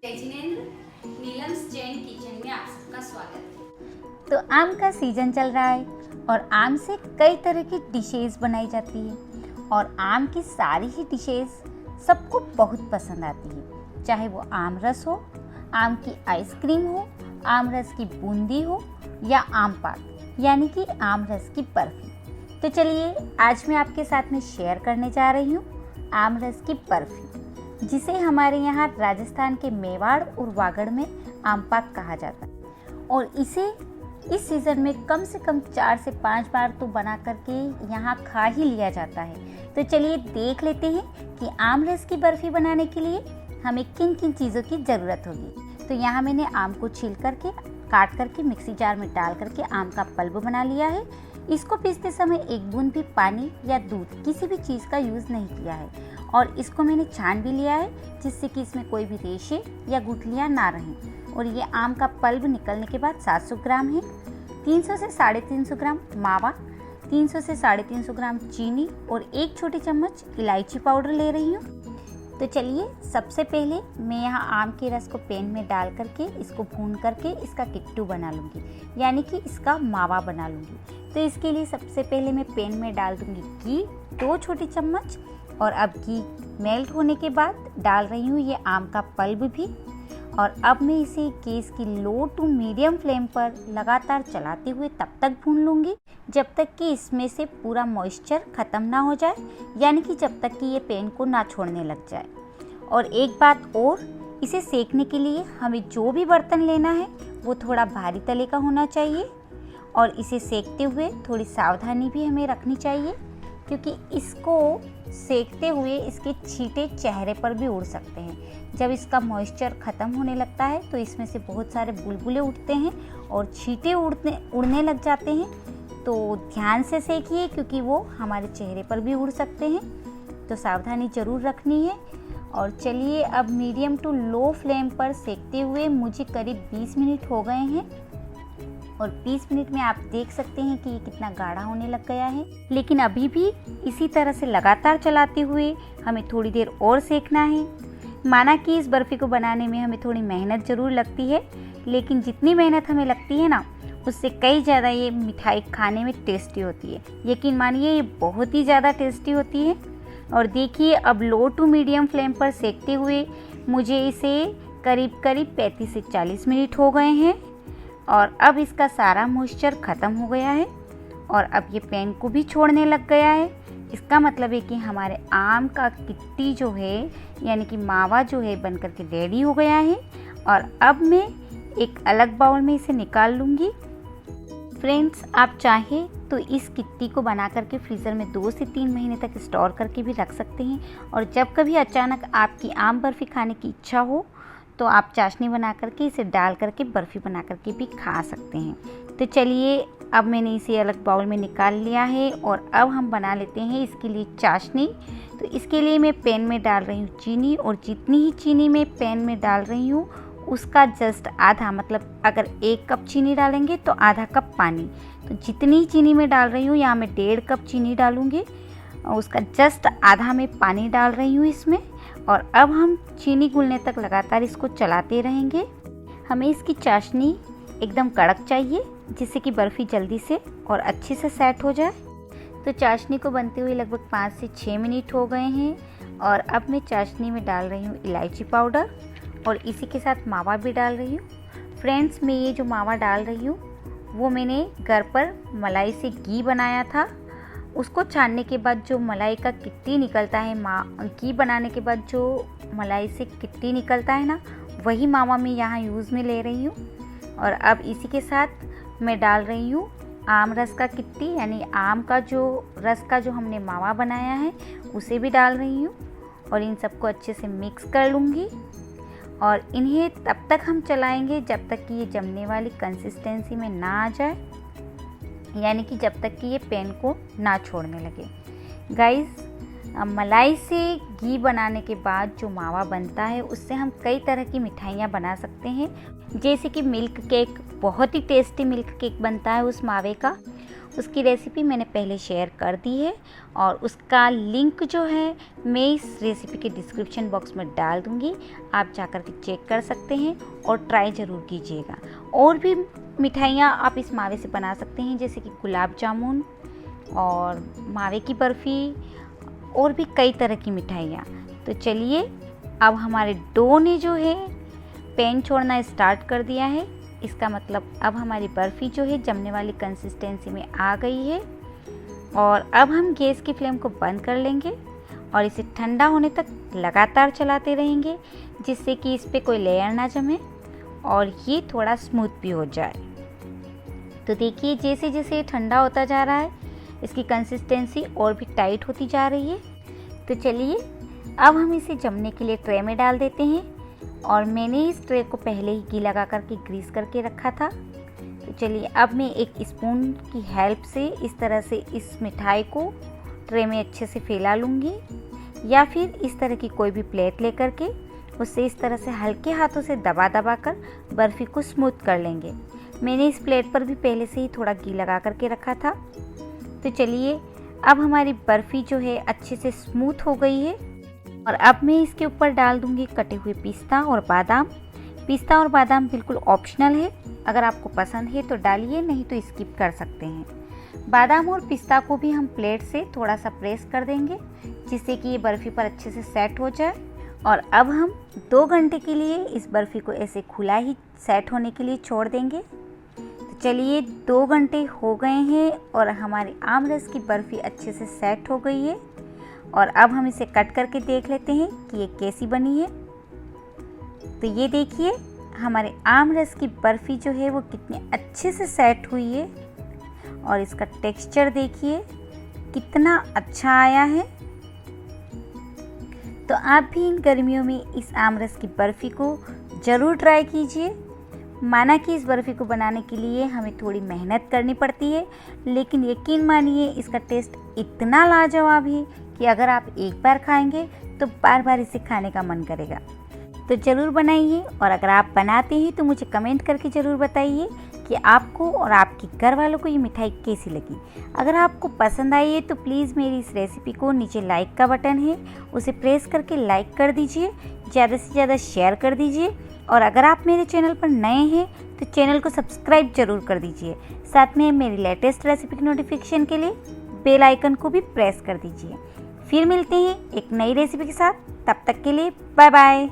Jinendra, Neelam's Jain kitchen में आप सबका स्वागत है। तो आम का सीजन चल रहा है और आम से कई तरह की डिशेस बनाई जाती है और आम की सारी ही डिशेस सबको बहुत पसंद आती है, चाहे वो आम रस हो, आम की आइसक्रीम हो, आम रस की बूंदी हो या आम पाक यानी कि आम रस की बर्फी। तो चलिए आज मैं आपके साथ में शेयर करने जा रही हूँ आम रस की बर्फी, जिसे हमारे यहाँ राजस्थान के मेवाड़ और वागड़ में आम पाक कहा जाता है और इसे इस सीज़न में कम से कम 4 से 5 बार तो बना करके यहाँ खा ही लिया जाता है। तो चलिए देख लेते हैं कि आम रस की बर्फ़ी बनाने के लिए हमें किन किन चीज़ों की ज़रूरत होगी। तो यहाँ मैंने आम को छील करके काट करके मिक्सी जार में डाल करके आम का पल्प बना लिया है। इसको पीसते समय एक बूंद भी पानी या दूध किसी भी चीज़ का यूज़ नहीं किया है और इसको मैंने छान भी लिया है, जिससे कि इसमें कोई भी रेशे या गुठलियाँ ना रहें। और ये आम का पल्प निकलने के बाद 700 ग्राम है, 300 से 350 ग्राम मावा, 300 से 350 ग्राम चीनी और 1 छोटी चम्मच इलायची पाउडर ले रही हूँ। तो चलिए सबसे पहले मैं यहाँ आम के रस को पैन में डाल करके इसको भून करके इसका किट्टू बना लूँगी, यानी कि इसका मावा बना लूँगी। तो इसके लिए सबसे पहले मैं पैन में डाल दूँगी घी 2 छोटी चम्मच और अब घी मेल्ट होने के बाद डाल रही हूँ ये आम का पल्प भी। और अब मैं इसे गैस की लो टू मीडियम फ्लेम पर लगातार चलाते हुए तब तक भून लूँगी जब तक कि इसमें से पूरा मॉइस्चर ख़त्म ना हो जाए, यानी कि जब तक कि ये पैन को ना छोड़ने लग जाए। और एक बात और, इसे सेकने के लिए हमें जो भी बर्तन लेना है वो थोड़ा भारी तले का होना चाहिए और इसे सेकते हुए थोड़ी सावधानी भी हमें रखनी चाहिए, क्योंकि इसको सेकते हुए इसके छींटे चेहरे पर भी उड़ सकते हैं। जब इसका मॉइस्चर ख़त्म होने लगता है तो इसमें से बहुत सारे बुलबुले उठते हैं और छींटे उड़ने लग जाते हैं। तो ध्यान से सेकिए, क्योंकि वो हमारे चेहरे पर भी उड़ सकते हैं, तो सावधानी ज़रूर रखनी है। और चलिए अब मीडियम टू लो फ्लेम पर सेकते हुए मुझे करीब 20 मिनट हो गए हैं और 20 मिनट में आप देख सकते हैं कि ये कितना गाढ़ा होने लग गया है। लेकिन अभी भी इसी तरह से लगातार चलाते हुए हमें थोड़ी देर और सेकना है। माना कि इस बर्फ़ी को बनाने में हमें थोड़ी मेहनत ज़रूर लगती है, लेकिन जितनी मेहनत हमें लगती है ना, उससे कई ज़्यादा ये मिठाई खाने में टेस्टी होती है। यकीन मानिए ये बहुत ही ज़्यादा टेस्टी होती है। और देखिए अब लो टू मीडियम फ्लेम पर सेकते हुए मुझे इसे करीब 35 से 40 मिनट हो गए हैं और अब इसका सारा मॉइस्चर ख़त्म हो गया है और अब ये पैन को भी छोड़ने लग गया है। इसका मतलब है कि हमारे आम का किट्टी जो है, यानी कि मावा जो है, बनकर के रेडी हो गया है। और अब मैं एक अलग बाउल में इसे निकाल लूँगी। फ्रेंड्स, आप चाहें तो इस किट्टी को बना करके फ्रीज़र में 2 से 3 महीने तक स्टोर करके भी रख सकते हैं और जब कभी अचानक आपकी आम बर्फ़ी खाने की इच्छा हो तो आप चाशनी बना करके इसे डाल करके बर्फ़ी बना करके भी खा सकते हैं। तो चलिए अब मैंने इसे अलग बाउल में निकाल लिया है और अब हम बना लेते हैं इसके लिए चाशनी। तो इसके लिए मैं पैन में डाल रही हूँ चीनी और जितनी ही चीनी मैं पैन में डाल रही हूँ उसका जस्ट आधा, मतलब अगर 1 कप चीनी डालेंगे तो आधा कप पानी। तो जितनी चीनी मैं डाल रही हूँ यहाँ मैं 1.5 कप चीनी डालूँगी और उसका जस्ट आधा मैं पानी डाल रही हूँ इसमें। और अब हम चीनी घुलने तक लगातार इसको चलाते रहेंगे। हमें इसकी चाशनी एकदम कड़क चाहिए, जिससे कि बर्फ़ी जल्दी से और अच्छे से सेट हो जाए। तो चाशनी को बनते हुए लगभग 5 से 6 मिनट हो गए हैं और अब मैं चाशनी में डाल रही हूँ इलायची पाउडर और इसी के साथ मावा भी डाल रही हूँ। फ्रेंड्स, मैं ये जो मावा डाल रही हूँ वो मैंने घर पर मलाई से घी बनाया था। उसको छानने के बाद जो मलाई का किट्टी निकलता है, घी बनाने के बाद जो मलाई से किट्टी निकलता है ना, वही मावा मैं यहाँ यूज़ में ले रही हूँ। और अब इसी के साथ मैं डाल रही हूँ आम रस का किट्टी, यानी आम का जो रस का जो हमने मावा बनाया है उसे भी डाल रही हूँ और इन सबको अच्छे से मिक्स कर लूँगी। और इन्हें तब तक हम चलाएंगे जब तक कि ये जमने वाली कंसिस्टेंसी में ना आ जाए, यानी कि जब तक कि ये पैन को ना छोड़ने लगे। गाइस, मलाई से घी बनाने के बाद जो मावा बनता है उससे हम कई तरह की मिठाइयाँ बना सकते हैं, जैसे कि मिल्क केक, बहुत ही टेस्टी मिल्क केक बनता है उस मावे का। उसकी रेसिपी मैंने पहले शेयर कर दी है और उसका लिंक जो है मैं इस रेसिपी के डिस्क्रिप्शन बॉक्स में डाल दूँगी। आप जाकर के चेक कर सकते हैं और ट्राई ज़रूर कीजिएगा। और भी मिठाइयाँ आप इस मावे से बना सकते हैं, जैसे कि गुलाब जामुन और मावे की बर्फ़ी और भी कई तरह की मिठाइयाँ। तो चलिए, अब हमारे डो ने जो है पैन छोड़ना स्टार्ट कर दिया है। इसका मतलब अब हमारी बर्फ़ी जो है जमने वाली कंसिस्टेंसी में आ गई है। और अब हम गैस की फ्लेम को बंद कर लेंगे और इसे ठंडा होने तक लगातार चलाते रहेंगे, जिससे कि इस पे कोई लेयर ना जमे और ये थोड़ा स्मूथ भी हो जाए। तो देखिए, जैसे जैसे ठंडा होता जा रहा है इसकी कंसिस्टेंसी और भी टाइट होती जा रही है। तो चलिए, अब हम इसे जमने के लिए ट्रे में डाल देते हैं। और मैंने इस ट्रे को पहले ही घी लगा करके ग्रीस करके रखा था। तो चलिए, अब मैं एक स्पून की हेल्प से इस तरह से इस मिठाई को ट्रे में अच्छे से फैला लूँगी, या फिर इस तरह की कोई भी प्लेट लेकर के उससे इस तरह से हल्के हाथों से दबा दबा कर बर्फ़ी को स्मूथ कर लेंगे। मैंने इस प्लेट पर भी पहले से ही थोड़ा घी लगा करके रखा था। तो चलिए, अब हमारी बर्फ़ी जो है अच्छे से स्मूथ हो गई है और अब मैं इसके ऊपर डाल दूंगी कटे हुए पिस्ता और बादाम। पिस्ता और बादाम बिल्कुल ऑप्शनल है, अगर आपको पसंद है तो डालिए, नहीं तो स्किप कर सकते हैं। बादाम और पिस्ता को भी हम प्लेट से थोड़ा सा प्रेस कर देंगे, जिससे कि ये बर्फ़ी पर अच्छे से सेट हो जाए। और अब हम 2 घंटे के लिए इस बर्फ़ी को ऐसे खुला ही सेट होने के लिए छोड़ देंगे। तो चलिए, 2 घंटे हो गए हैं और हमारी आम रस की बर्फ़ी अच्छे से सेट हो गई है। और अब हम इसे कट करके देख लेते हैं कि ये कैसी बनी है। तो ये देखिए, हमारे आम रस की बर्फ़ी जो है वो कितने अच्छे से सेट हुई है और इसका टेक्सचर देखिए कितना अच्छा आया है। तो आप भी इन गर्मियों में इस आम रस की बर्फ़ी को ज़रूर ट्राई कीजिए। माना कि इस बर्फ़ी को बनाने के लिए हमें थोड़ी मेहनत करनी पड़ती है, लेकिन यकीन मानिए इसका टेस्ट इतना लाजवाब है कि अगर आप एक बार खाएंगे तो बार बार इसे खाने का मन करेगा। तो ज़रूर बनाइए और अगर आप बनाते हैं तो मुझे कमेंट करके ज़रूर बताइए कि आपको और आपके घर वालों को ये मिठाई कैसी लगी। अगर आपको पसंद आई है तो प्लीज़ मेरी इस रेसिपी को नीचे लाइक का बटन है उसे प्रेस करके लाइक कर दीजिए, ज़्यादा से ज़्यादा शेयर कर दीजिए। और अगर आप मेरे चैनल पर नए हैं तो चैनल को सब्सक्राइब जरूर कर दीजिए। साथ में मेरी लेटेस्ट रेसिपी की नोटिफिकेशन के लिए बेल आइकन को भी प्रेस कर दीजिए। फिर मिलते हैं एक नई रेसिपी के साथ, तब तक के लिए बाय बाय।